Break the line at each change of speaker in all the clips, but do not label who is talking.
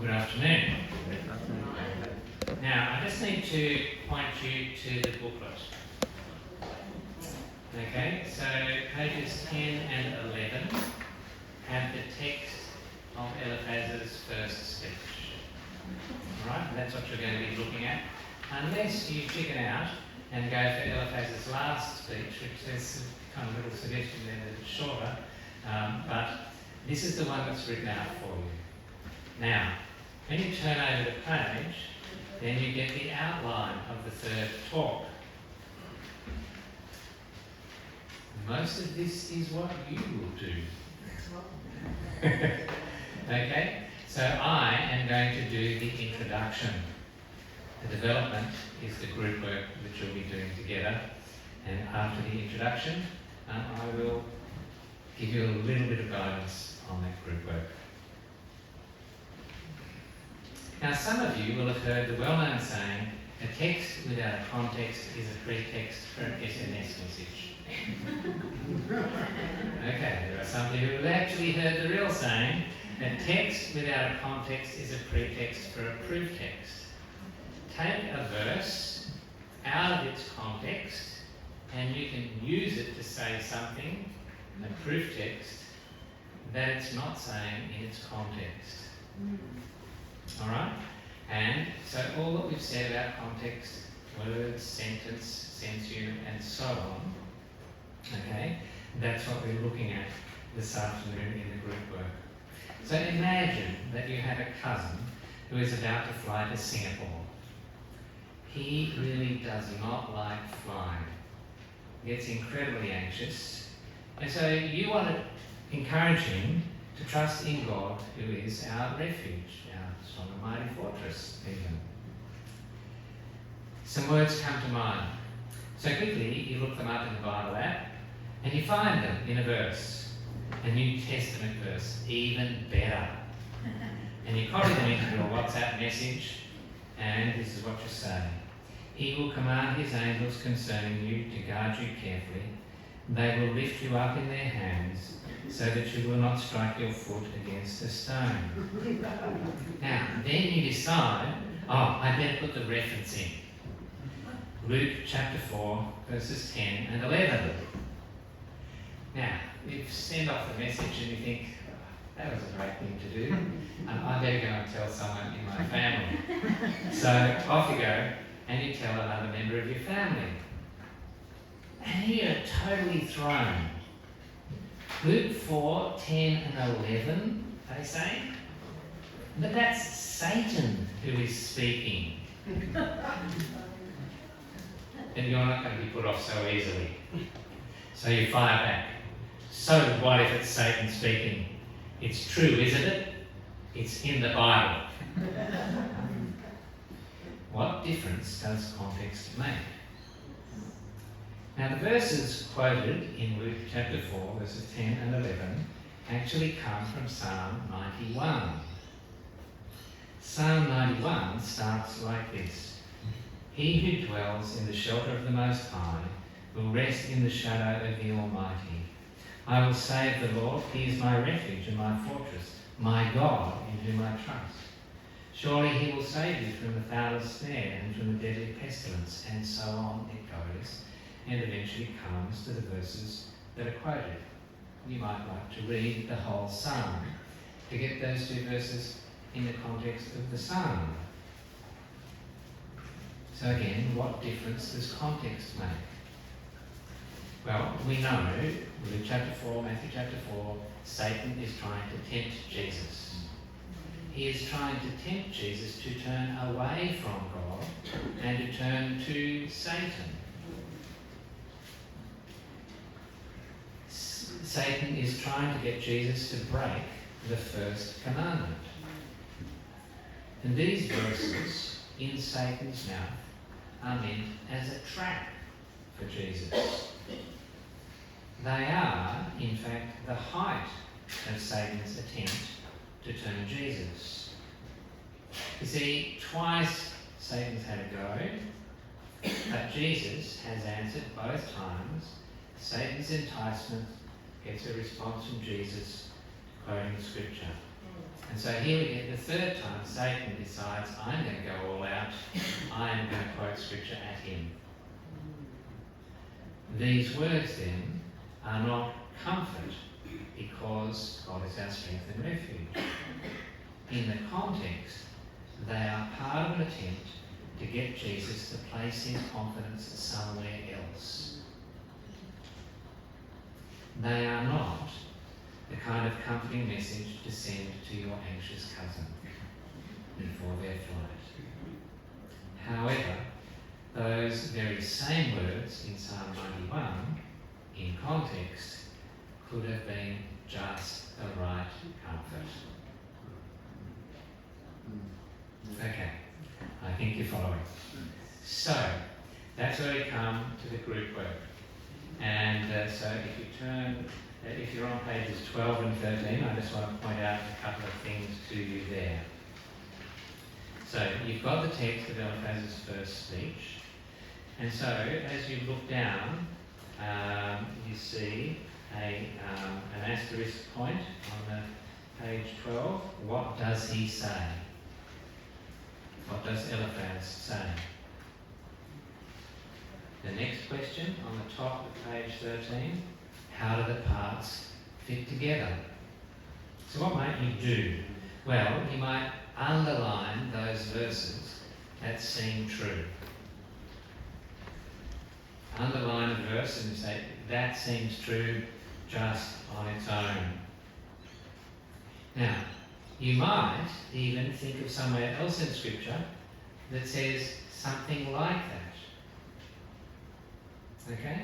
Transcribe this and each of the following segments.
Good afternoon. Now, I just need to point you to the booklet. Okay, so pages 10 and 11 have the text of Eliphaz's first speech. Alright, that's what you're going to be looking at. Unless you chicken out and go for Eliphaz's last speech, which there's kind of a little suggestion there that it's shorter, but this is the one that's written out for you. Now, when you turn over the page, then you get the outline of the third talk. Most of this is what you will do. Okay, so I am going to do the introduction. The development is the group work that you'll be doing together, and after the introduction, I will give you a little bit of guidance on that group work. Now, some of you will have heard the well-known saying, a text without a context is a pretext for an SMS message. Okay, there are some of you who have actually heard the real saying, a text without a context is a pretext for a proof text. Take a verse out of its context and you can use it to say something, a proof text, that it's not saying in its context. Alright? And so all that we've said about context, words, sentence, sense unit, and so on, okay, that's what we're looking at this afternoon in the group work. So imagine that you have a cousin who is about to fly to Singapore. He really does not like flying. He gets incredibly anxious. And so you want to encourage him to trust in God, who is our refuge, our strong and mighty fortress, even. Some words come to mind. So quickly, you look them up in the Bible app, and you find them in a verse, a New Testament verse, even better. And you copy them into your WhatsApp message, and this is what you say. He will command his angels concerning you to guard you carefully. They will lift you up in their hands, so that you will not strike your foot against a stone. Now, then you decide, I better put the reference in. Luke chapter 4, verses 10 and 11. Now, you send off the message and you think, that was a great thing to do. I better go and tell someone in my family. So off you go, and you tell another member of your family. And you're totally thrown. Luke 4, 10 and 11, they say. But that's Satan who is speaking. And you're not going to be put off so easily. So you fire back. So what if it's Satan speaking? It's true, isn't it? It's in the Bible. What difference does context make? Now, the verses quoted in Luke chapter 4, verses 10 and 11, actually come from Psalm 91. Psalm 91 starts like this. He who dwells in the shelter of the Most High will rest in the shadow of the Almighty. I will say of the Lord, He is my refuge and my fortress, my God in whom I trust. Surely He will save you from the fowler's snare and from the deadly pestilence, and so on it goes. And eventually comes to the verses that are quoted. You might like to read the whole psalm to get those two verses in the context of the psalm. So again, what difference does context make? Well, we know, Luke chapter 4, Matthew chapter 4, Satan is trying to tempt Jesus. He is trying to tempt Jesus to turn away from God and to turn to Satan. Satan is trying to get Jesus to break the first commandment. And these verses in Satan's mouth are meant as a trap for Jesus. They are, in fact, the height of Satan's attempt to turn Jesus. You see, twice Satan's had a go, but Jesus has answered both times. Satan's enticement gets a response from Jesus, quoting the scripture. And so here we get the third time Satan decides, I'm going to go all out, I am going to quote scripture at him. These words then are not comfort because God is our strength and refuge. In the context, they are part of an attempt to get Jesus to place his confidence somewhere else. They are not the kind of comforting message to send to your anxious cousin before their flight. However, those very same words in Psalm 91, in context, could have been just the right comfort. Okay, I think you're following. So, that's where we come to the group work. And so if you turn, if you're on pages 12 and 13, I just want to point out a couple of things to you there. So, you've got the text of Eliphaz's first speech. And so, as you look down, you see an asterisk point on page 12. What does he say? What does Eliphaz say? The next question on the top of page 13, how do the parts fit together? So what might you do? Well, you might underline those verses that seem true. Underline a verse and say, that seems true just on its own. Now, you might even think of somewhere else in Scripture that says something like that. Okay?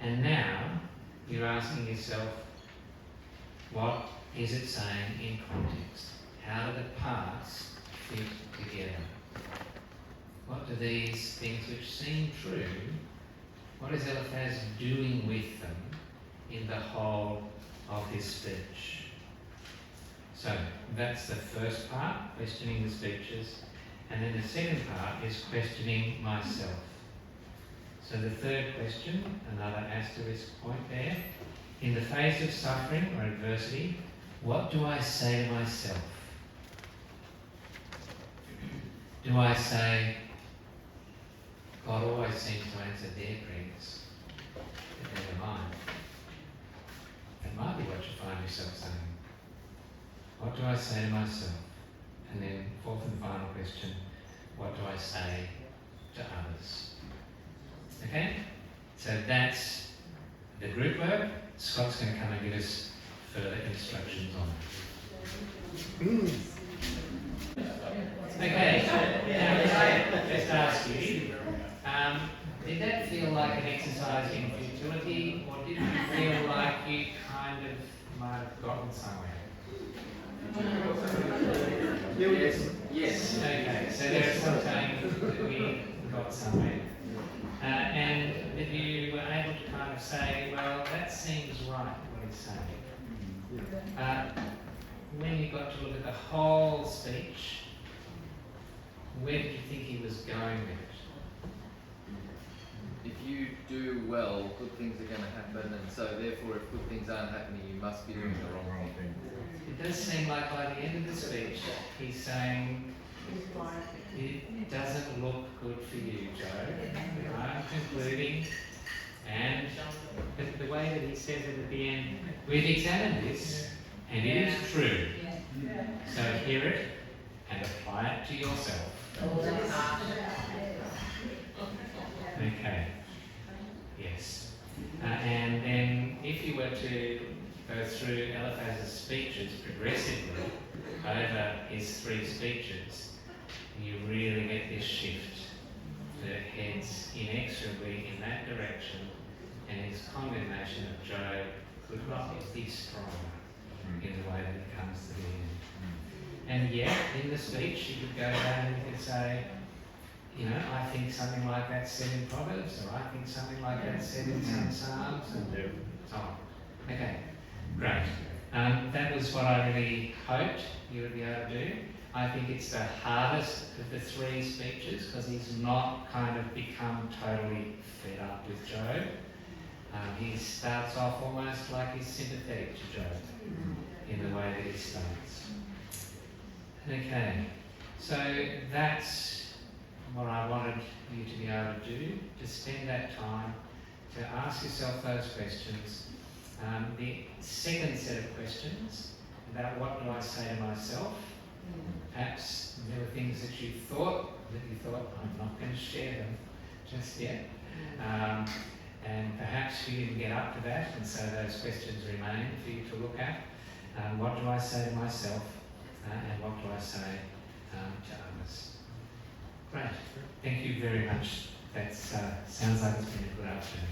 And now you're asking yourself, what is it saying in context? How do the parts fit together? What do these things which seem true, what is Eliphaz doing with them in the whole of his speech? So that's the first part, questioning the speeches. And then the second part is questioning myself. So the third question, another asterisk point there. In the face of suffering or adversity, what do I say to myself? Do I say, God always seems to answer their prayers, but never mind? That might be what you find yourself saying. What do I say to myself? And then fourth and final question, what do I say to others? Okay? So that's the group work. Scott's going to come and give us further instructions on it. Okay, now can I just ask you, did that feel like an exercise in futility, or did you feel like you kind of might have gotten somewhere? Yes. Okay, so there are some times that we got somewhere. And that you were able to kind of say, well, that seems right, what he's saying. When you got to look at the whole speech, where did you think he was going with it?
If you do well, good things are going to happen, and so therefore if good things aren't happening, you must be doing the wrong thing.
It does seem like by the end of the speech, he's saying, it doesn't look good for you, Joe. I'm concluding, and the way that he says it at the end, we've examined this, and it is true. So hear it and apply it to yourself. Okay. Yes. And then if you were to go through Eliphaz's speeches progressively over his 3 speeches, you really get this shift that heads inexorably in that direction, and his condemnation of Job could not be stronger in the way that it comes to the end. And yet, in the speech, you could go down and you could say, you know, I think something like that's said in Proverbs, or I think something like that's said in some Psalms, and so on. Okay, great. That was what I really hoped you would be able to do. I think it's the hardest of the 3 speeches because he's not kind of become totally fed up with Job. He starts off almost like he's sympathetic to Job in the way that he starts. Okay, so that's what I wanted you to be able to do, to spend that time to ask yourself those questions. The second set of questions about what do I say to myself, perhaps there were things that you thought I'm not going to share them just yet, and perhaps you didn't get up to that, and so those questions remain for you to look at. What do I say to myself, and what do I say to others? Great, thank you very much. That sounds like it's been a good afternoon.